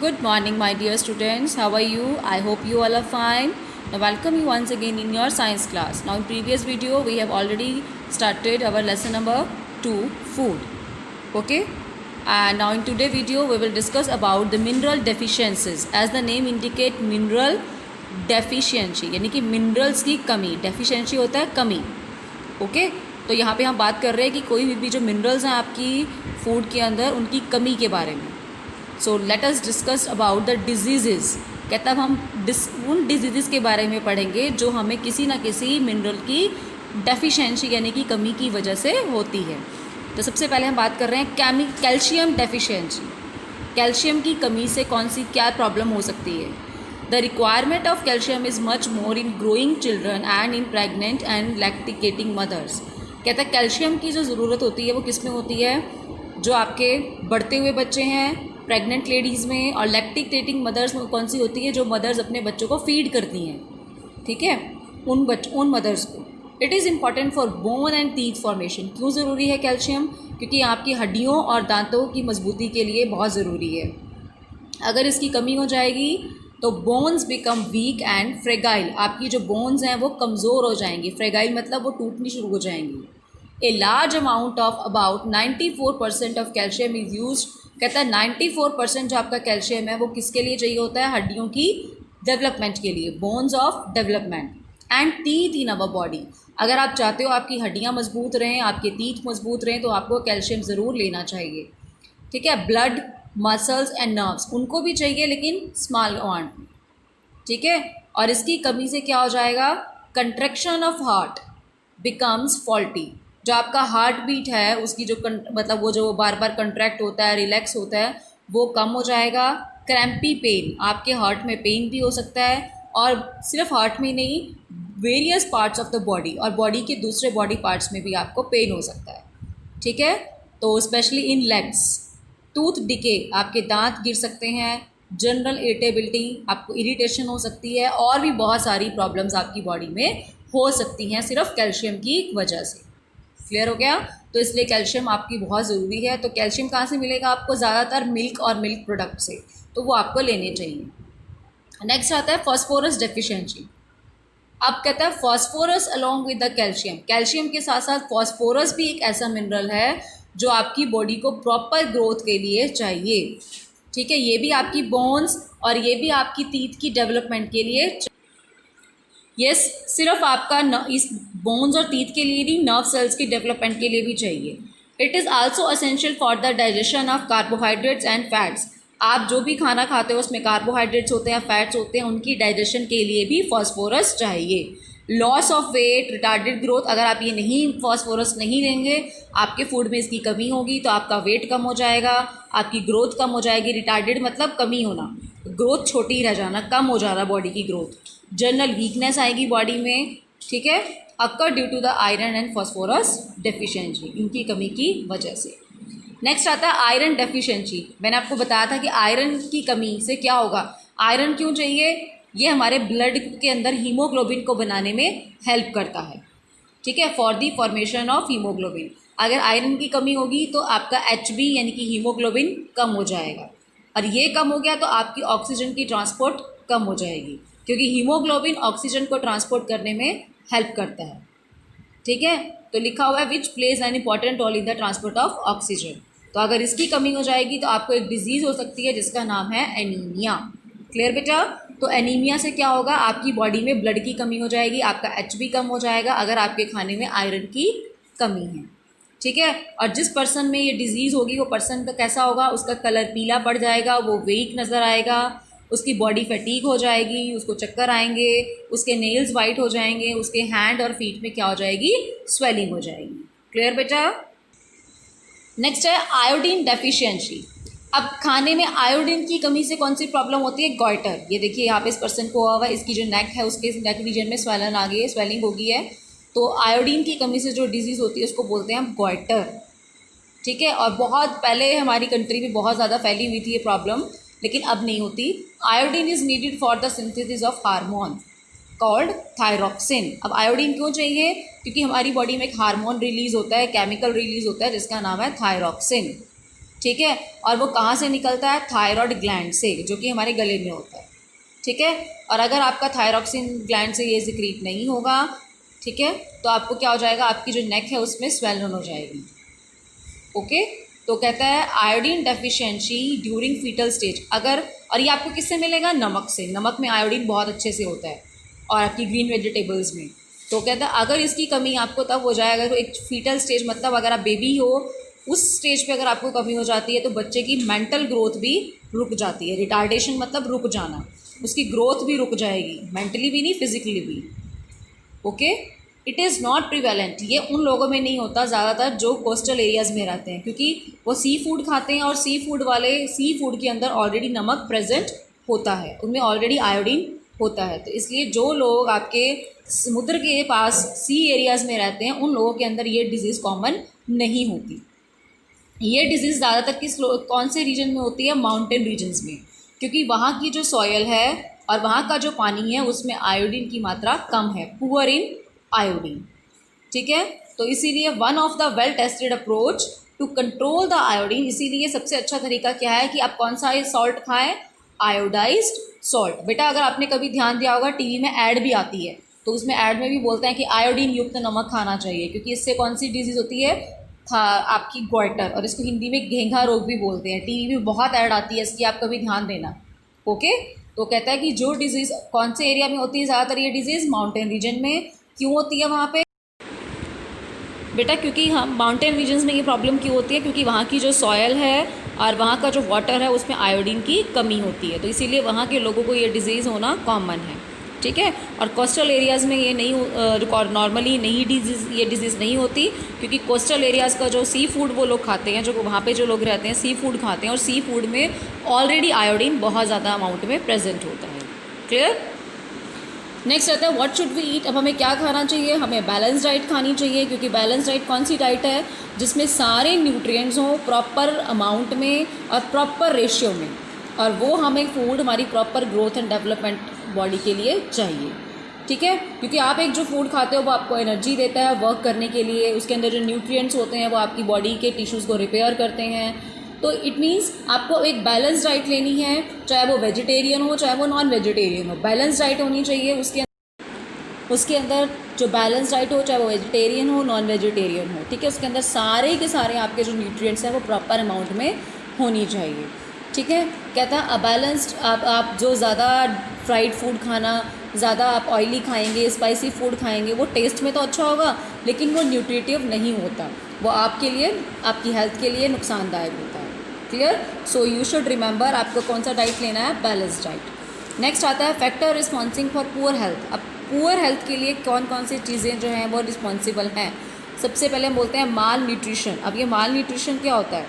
Good morning, my dear students. How are you? I hope you all are fine. Now, welcome you once again in your science class. Now, in previous video, we have already started our lesson number 2, food. Okay? And now in today's video, we will discuss about the mineral deficiencies. As the name indicate, mineral deficiency, यानी कि minerals की कमी. Deficiency होता है कमी. Okay तो यहाँ पे हम बात कर रहे हैं कि कोई भी जो मिनरल्स हैं आपकी फूड के अंदर उनकी कमी के बारे में. So let us discuss about the disease. कहता हम उन डिजीज़ के बारे में पढ़ेंगे जो हमें किसी ना किसी मिनरल की डेफिशिएंसी यानी कि कमी की वजह से होती है. तो सबसे पहले हम बात कर रहे हैं कैल्शियम डेफिशिएंसी. कैल्शियम की कमी से कौन सी क्या प्रॉब्लम हो सकती है. The requirement of calcium is much more in growing children and in pregnant and lactating mothers. कहता है कैल्शियम की जो ज़रूरत होती है वो किस में होती है, जो आपके बढ़ते हुए बच्चे हैं, प्रेग्नेंट लेडीज़ में, और लैक्टिकेटिंग मदर्स में कौन सी होती है, जो मदर्स अपने बच्चों को फीड करती हैं. ठीक है, उन मदर्स को. It is important for bone and teeth formation. क्यों ज़रूरी है कैल्शियम, क्योंकि आपकी हड्डियों और दांतों की मजबूती के लिए बहुत ज़रूरी है. अगर इसकी कमी हो जाएगी तो bones become weak and fragile. आपकी जो बोन्स हैं वो कमज़ोर हो जाएंगी. फ्रेगाइल मतलब वो टूटनी शुरू हो जाएंगी. A large amount of about 94% of calcium is use. कहता है 94% जो आपका कैल्शियम है वो किसके लिए चाहिए होता है, हड्डियों की डेवलपमेंट के लिए, bones of development and teeth in our body. अगर आप चाहते हो आपकी हड्डियाँ मजबूत रहें, आपके टीथ मजबूत रहें, तो आपको कैल्शियम ज़रूर लेना चाहिए. ठीक है, ब्लड, मसल्स एंड नर्व्स उनको भी चाहिए लेकिन स्मॉल अमाउंट. ठीक है, और इसकी कमी से क्या हो जाएगा, contraction of heart becomes faulty. जो आपका हार्ट बीट है उसकी जो मतलब वो जो बार बार कंट्रैक्ट होता है, रिलैक्स होता है, वो कम हो जाएगा. क्रैम्पी पेन, आपके हार्ट में पेन भी हो सकता है, और सिर्फ हार्ट में नहीं, various parts of the body, और बॉडी के दूसरे बॉडी पार्ट्स में भी आपको पेन हो सकता है. ठीक है, तो specially in legs. Tooth decay, आपके दांत गिर सकते हैं. जनरल इरिटेबिलिटी, आपको इरिटेशन हो सकती है, और भी बहुत सारी प्रॉब्लम्स आपकी बॉडी में हो सकती हैं सिर्फ कैल्शियम की वजह से. क्लियर हो गया. तो इसलिए कैल्शियम आपकी बहुत ज़रूरी है. तो कैल्शियम कहाँ से मिलेगा आपको, ज़्यादातर मिल्क और मिल्क प्रोडक्ट से, तो वो आपको लेने चाहिए. नेक्स्ट आता है फॉस्फोरस डेफिशिएंसी. अब कहता है phosphorus along with the calcium. Calcium के साथ साथ फॉस्फोरस भी एक ऐसा मिनरल है जो आपकी बॉडी को प्रॉपर ग्रोथ के लिए चाहिए. ठीक है, ये भी आपकी बोन्स और ये भी आपकी टीथ की डेवलपमेंट के लिए. यस, सिर्फ आपका इस बोन्स और टीथ के लिए नहीं, नर्व सेल्स की डेवलपमेंट के लिए भी चाहिए. It is also essential for the digestion of carbohydrates and fats. आप जो भी खाना खाते हो उसमें कार्बोहाइड्रेट्स होते हैं, फैट्स होते हैं, उनकी डाइजेशन के लिए भी फॉस्फोरस चाहिए. Loss of weight, retarded growth, अगर आप ये नहीं फॉस्फोरस नहीं लेंगे, आपके फूड में इसकी कमी होगी तो आपका वेट कम हो जाएगा, आपकी ग्रोथ कम हो जाएगी. रिटार्डेड मतलब कमी होना, ग्रोथ छोटी रह जाना, कम हो जाना बॉडी की ग्रोथ. जनरल वीकनेस आएगी बॉडी में. ठीक है, अक्कर due to the iron and phosphorus deficiency, इनकी कमी की वजह से. नेक्स्ट आता है आयरन डेफिशिएंसी. मैंने आपको बताया था कि आयरन की कमी से क्या होगा. आयरन क्यों चाहिए, ये हमारे ब्लड के अंदर हीमोग्लोबिन को बनाने में हेल्प करता है. ठीक है, for the formation of haemoglobin. अगर आयरन की कमी होगी तो आपका HB यानी कि हीमोग्लोबिन कम हो जाएगा, और ये कम हो गया तो आपकी ऑक्सीजन की ट्रांसपोर्ट कम हो जाएगी, क्योंकि हीमोग्लोबिन ऑक्सीजन को ट्रांसपोर्ट करने में हेल्प करता है. ठीक है, तो लिखा हुआ है which plays an important role in the transport of oxygen. तो अगर इसकी कमी हो जाएगी तो आपको एक डिजीज़ हो सकती है जिसका नाम है एनीमिया. क्लियर बेटा. तो एनीमिया से क्या होगा, आपकी बॉडी में ब्लड की कमी हो जाएगी, आपका HB कम हो जाएगा अगर आपके खाने में आयरन की कमी है. ठीक है, और जिस पर्सन में ये डिजीज़ होगी वो पर्सन का कैसा होगा, उसका कलर पीला पड़ जाएगा, वो वीक नज़र आएगा, उसकी बॉडी फटीग हो जाएगी, उसको चक्कर आएंगे, उसके नेल्स वाइट हो जाएंगे, उसके हैंड और फीट में क्या हो जाएगी, स्वेलिंग हो जाएगी. क्लियर बेटा. नेक्स्ट है आयोडीन डेफिशिएंसी. अब खाने में आयोडीन की कमी से कौन सी प्रॉब्लम होती है, गॉइटर. ये देखिए यहाँ पे इस पर्सन को हुआ हुआ है, इसकी जो नेक है उसके नेक रीजन में स्वेलन आ गई है, स्वेलिंग हो गई है. तो आयोडीन की कमी से जो डिजीज़ होती है उसको बोलते हैं गॉइटर. ठीक है, और बहुत पहले हमारी कंट्री में बहुत ज़्यादा फैली हुई थी ये प्रॉब्लम, लेकिन अब नहीं होती. Iodine is needed for the synthesis of hormone called thyroxine. अब आयोडीन क्यों चाहिए, क्योंकि हमारी बॉडी में एक हार्मोन रिलीज़ होता है, केमिकल रिलीज़ होता है जिसका नाम है थायरॉक्सिन. ठीक है। और वो कहाँ से निकलता है? थायराइड ग्लैंड से, जो कि हमारे गले में होता है, ठीक है। और अगर आपका थायरॉक्सिन ग्लैंड से ये सिक्रीट नहीं होगा, ठीक है, तो आपको क्या हो जाएगा? आपकी जो नेक है उसमें स्वेलन हो जाएगी। ओके, तो कहता है iodine deficiency during fetal stage. अगर, और ये आपको किससे मिलेगा? नमक से। नमक में आयोडीन बहुत अच्छे से होता है और आपकी ग्रीन वेजिटेबल्स में। तो कहता है अगर इसकी कमी आपको तब हो जाए, अगर एक फीटल स्टेज मतलब अगर आप बेबी हो उस स्टेज पे अगर आपको कमी हो जाती है तो बच्चे की मेंटल ग्रोथ भी रुक जाती है। रिटार्डेशन मतलब रुक जाना, उसकी ग्रोथ भी रुक जाएगी, मेंटली भी नहीं, फिजिकली भी। Okay, it is not prevalent, ये उन लोगों में नहीं होता ज़्यादातर जो कोस्टल एरियाज़ में रहते हैं, क्योंकि वो सी फूड खाते हैं और सी फूड वाले सी फूड के अंदर ऑलरेडी नमक प्रेजेंट होता है, उनमें ऑलरेडी आयोडीन होता है। तो इसलिए जो लोग आपके समुद्र के पास सी एरियाज़ में रहते हैं उन लोगों के अंदर ये डिज़ीज़ कॉमन नहीं होती। ये डिज़ीज़ ज़्यादातर कौन से रीजन में होती है? माउंटेन रीजन्स में, क्योंकि वहाँ की जो सॉयल है और वहाँ का जो पानी है उसमें आयोडीन की मात्रा कम है, पुअर इन आयोडीन, ठीक है। तो इसीलिए one of the well tested approach to control the iodine, इसीलिए सबसे अच्छा तरीका क्या है कि आप कौन सा सॉल्ट खाएं? Iodised salt. बेटा अगर आपने कभी ध्यान दिया होगा टीवी में ऐड भी आती है, तो उसमें ऐड में भी बोलते हैं कि आयोडीन युक्त नमक खाना चाहिए, क्योंकि इससे कौन सी डिजीज़ होती है? आपकी ग्वाइटर, और इसको हिंदी में घेंघा रोग भी बोलते हैं। टीवी में बहुत ऐड आती है इसकी, आप कभी ध्यान देना। ओके, तो कहता है कि जो डिज़ीज़ कौन से एरिया में होती है ज़्यादातर ये डिज़ीज़? माउंटेन रीजन में। क्यों होती है वहाँ पे? बेटा क्योंकि हम माउंटेन रीजन्स में ये प्रॉब्लम क्यों होती है? क्योंकि वहाँ की जो सॉयल है और वहाँ का जो वाटर है उसमें आयोडीन की कमी होती है, तो इसीलिए वहाँ के लोगों को ये डिज़ीज़ होना कॉमन है, ठीक है। और कोस्टल एरियाज़ में ये नहीं रिकॉर्ड, नॉर्मली नहीं ये डिज़ीज़ नहीं होती, क्योंकि कोस्टल एरियाज़ का जो सी फूड वो लोग खाते हैं, जो वहाँ पे जो लोग रहते हैं सी फूड खाते हैं, और सी फूड में ऑलरेडी आयोडीन बहुत ज़्यादा अमाउंट में प्रेजेंट होता है। क्लियर? नेक्स्ट आता है व्हाट शुड वी ईट। अब हमें क्या खाना चाहिए? हमें बैलेंस डाइट खानी चाहिए, क्योंकि बैलेंस डाइट कौन सी डाइट है? जिसमें सारे न्यूट्रिएंट्स हों प्रॉपर अमाउंट में और प्रॉपर रेशियो में, और वो हमें फूड हमारी proper growth and development body के लिए चाहिए, ठीक है। क्योंकि आप एक जो फूड खाते हो वो आपको एनर्जी देता है वर्क करने के लिए, उसके अंदर जो न्यूट्रिएंट्स होते हैं वो आपकी बॉडी के टिश्यूज़ को रिपेयर करते हैं। तो इट मीन्स आपको एक बैलेंस डाइट लेनी है, चाहे वो वेजिटेरियन हो चाहे वो नॉन वेजिटेरियन हो, बैलेंस डाइट होनी चाहिए। उसके अंदर जो बैलेंस डाइट हो, चाहे वो वेजिटेरियन हो नॉन वेजिटेरियन हो, ठीक है, उसके अंदर सारे के सारे आपके जो न्यूट्रिएंट्स हैं वो प्रॉपर अमाउंट में होनी चाहिए, ठीक है। कहता है अबैलेंस्ड, आप जो ज़्यादा फ्राइड फूड खाना, ज़्यादा आप ऑयली खाएंगे, स्पाइसी फूड खाएंगे, वो टेस्ट में तो अच्छा होगा लेकिन वो न्यूट्रिटिव नहीं होता, वो आपके लिए, आपकी हेल्थ के लिए नुकसानदायक होता है। Clear? So you should remember आपको कौन सा डाइट लेना है? Balance diet. नेक्स्ट आता है फैक्टर रिस्पॉन्सिंग फॉर पुअर हेल्थ। अब पुअर हेल्थ के लिए कौन कौन सी चीज़ें जो हैं वो रिस्पॉन्सिबल हैं? सबसे पहले हम बोलते हैं माल न्यूट्रिशन। अब ये माल न्यूट्रिशन क्या होता है?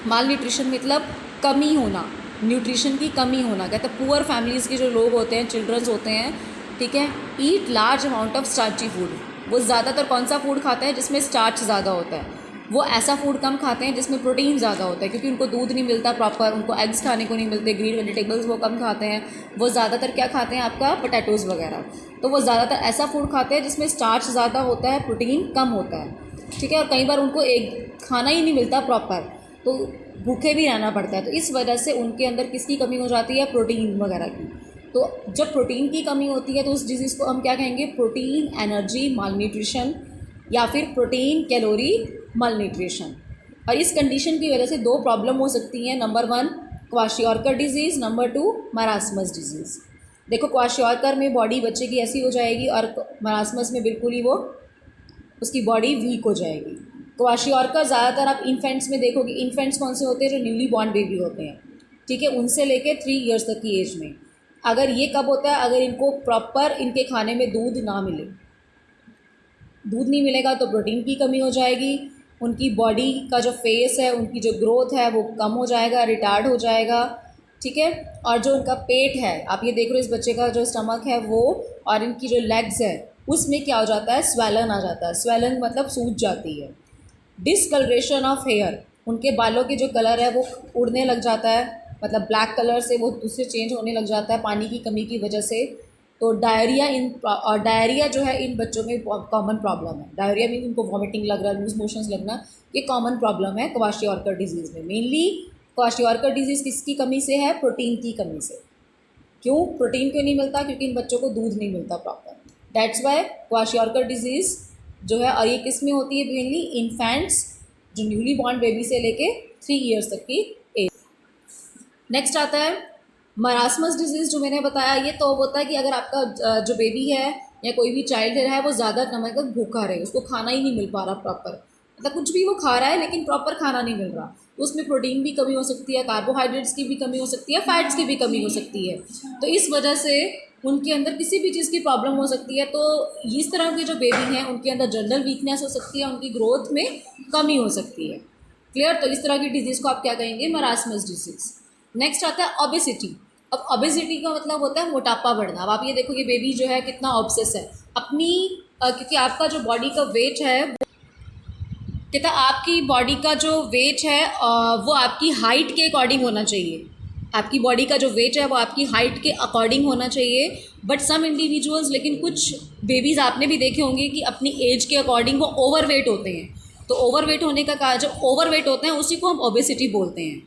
माल न्यूट्रिशन मतलब कमी होना, न्यूट्रिशन की कमी होना। कहते हैं पुअर फैमिलीज़ के जो लोग होते हैं, चिल्ड्रंस होते हैं, ठीक है, eat large amount of starchy food. वो ज़्यादातर कौन सा फूड खाते हैं? जिसमें स्टार्च ज़्यादा होता है। वो ऐसा फूड कम खाते हैं जिसमें प्रोटीन ज़्यादा होता है, क्योंकि उनको दूध नहीं मिलता प्रॉपर, उनको एग्स खाने को नहीं मिलते, ग्रीन वेजिटेबल्स वो कम खाते हैं। वो ज़्यादातर क्या खाते हैं? आपका पोटैटोज़ वगैरह। तो वो ज़्यादातर ऐसा फूड खाते हैं जिसमें स्टार्च ज़्यादा होता है, प्रोटीन कम होता है, ठीक है। और कई बार उनको एक खाना ही नहीं मिलता प्रॉपर, तो भूखे भी रहना पड़ता है। तो इस वजह से उनके अंदर किसकी कमी हो जाती है? प्रोटीन वगैरह की। तो जब प्रोटीन की कमी होती है तो उस डिजीज़ को हम क्या कहेंगे? प्रोटीन एनर्जी माल न्यूट्रिशन, या फिर प्रोटीन कैलोरी माल न्यूट्रिशन। और इस कंडीशन की वजह से दो प्रॉब्लम हो सकती हैं। Number 1 kwashiorkor disease, number 2 marasmus disease. देखो क्वाशियोरकर में बॉडी बच्चे की ऐसी हो जाएगी और मरासमस में बिल्कुल ही वो उसकी बॉडी वीक हो जाएगी। क्वाशियोरकर ज़्यादातर आप इन्फेंट्स में देखोगे। इन्फेंट्स कौन से होते हैं? जो न्यूली बॉर्न बेबी होते हैं, ठीक है, उनसे लेके 3 ईयर्स तक की एज में। अगर ये कब होता है? अगर इनको प्रॉपर इनके खाने में दूध ना मिले, दूध नहीं मिलेगा तो प्रोटीन की कमी हो जाएगी, उनकी बॉडी का जो फेस है, उनकी जो ग्रोथ है वो कम हो जाएगा, रिटार्ड हो जाएगा, ठीक है। और जो उनका पेट है, आप ये देख रहे हो इस बच्चे का जो स्टमक है वो, और इनकी जो लेग्स है उसमें क्या हो जाता है? स्वेलन आ जाता है। स्वेलन मतलब सूज जाती है। डिसकलरेशन ऑफ हेयर, उनके बालों के जो कलर है वो उड़ने लग जाता है, मतलब ब्लैक कलर से वो दूसरे चेंज होने लग जाता है पानी की कमी की वजह से। तो डायरिया जो है इन बच्चों में कॉमन प्रॉब्लम है। डायरिया मीन उनको वॉमिटिंग लग रहा है, लूज मोशंस लगना, ये कॉमन प्रॉब्लम है क्वाशियोरकर डिजीज़ में। मेनली क्वाशियोरकर डिजीज़ किसकी कमी से है? प्रोटीन की कमी से। क्यों प्रोटीन क्यों नहीं मिलता? क्योंकि इन बच्चों को दूध नहीं मिलता proper. That's why kwashiorkor disease जो है, और ये किस में होती है? मेनली इन्फेंट्स, जो न्यूली बॉर्न बेबी से लेके 3 ईयर्स तक की एज। नेक्स्ट आता है मरासमस डिजीज़, जो मैंने बताया। ये तो होता है कि अगर आपका जो बेबी है या कोई भी चाइल्ड है वो ज़्यादा समय तक भूखा रहे, उसको खाना ही नहीं मिल पा रहा प्रॉपर, मतलब कुछ भी वो खा रहा है लेकिन प्रॉपर खाना नहीं मिल रहा, तो उसमें प्रोटीन की कमी हो सकती है, कार्बोहाइड्रेट्स की भी कमी हो सकती है, फैट्स की भी कमी हो सकती है। तो इस वजह से उनके अंदर किसी भी चीज़ की प्रॉब्लम हो सकती है। तो इस तरह के जो बेबी हैं उनके अंदर जनरल वीकनेस हो सकती है, उनकी ग्रोथ में कमी हो सकती है। क्लियर? तो इस तरह की डिजीज़ को आप क्या कहेंगे? Marasmus disease. नेक्स्ट आता है ओबेसिटी। अब ओबेसिटी का मतलब होता है मोटापा बढ़ना। अब आप ये देखो कि बेबी जो है कितना ऑब्सेस है अपनी क्योंकि आपका जो बॉडी का वेट है, कहता आपकी बॉडी का जो वेट है वो आपकी हाइट के अकॉर्डिंग होना चाहिए। आपकी बॉडी का जो वेट है वो आपकी हाइट के अकॉर्डिंग होना चाहिए। बट सम इंडिविजुअल्स, लेकिन कुछ बेबीज़ आपने भी देखे होंगे कि अपनी एज के अकॉर्डिंग वो ओवरवेट होते हैं। तो ओवरवेट होने का जो ओवरवेट होते हैं उसी को हम ओबेसिटी बोलते हैं।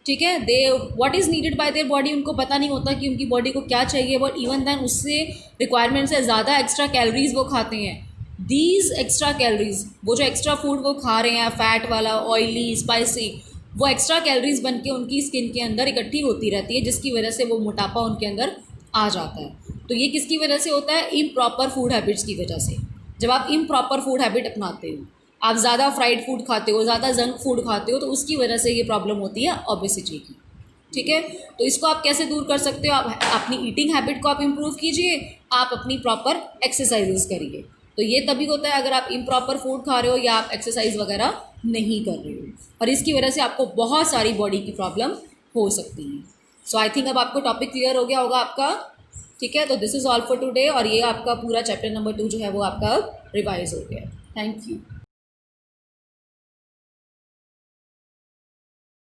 ठीक है? They what is needed by their body, उनको पता नहीं होता कि उनकी बॉडी को क्या चाहिए, बट इवन दैन उससे रिक्वायरमेंट से ज़्यादा एक्स्ट्रा कैलोरीज वो खाते हैं। दीज एक्स्ट्रा कैलोरीज, वो जो एक्स्ट्रा फूड वो खा रहे हैं, फैट वाला, ऑयली, स्पाइसी, वो एक्स्ट्रा कैलोरीज बन के उनकी स्किन के अंदर इकट्ठी होती रहती है, जिसकी वजह से वो मोटापा उनके अंदर आ जाता है। तो ये किसकी वजह से होता है? इम्प्रॉपर फूड हैबिट्स की वजह से। जब आप इम्प्रॉपर फूड हैबिट अपनाते हो, आप ज़्यादा फ्राइड फूड खाते हो, ज़्यादा जंक फूड खाते हो, तो उसकी वजह से ये प्रॉब्लम होती है ओबेसिटी की। ठीक है? तो इसको आप कैसे दूर कर सकते हो? आप अपनी ईटिंग हैबिट को आप इम्प्रूव कीजिए, आप अपनी प्रॉपर एक्सरसाइजेज करिए। तो ये तभी होता है अगर आप इम्प्रॉपर फूड खा रहे हो या आप एक्सरसाइज वगैरह नहीं कर रहे हो, और इसकी वजह से आपको बहुत सारी बॉडी की प्रॉब्लम हो सकती है। सो आई थिंक अब आपको टॉपिक क्लियर हो गया होगा आपका। ठीक है? तो this is all for today, और ये आपका पूरा चैप्टर नंबर 2 जो है वो आपका रिवाइज हो गया। Thank you.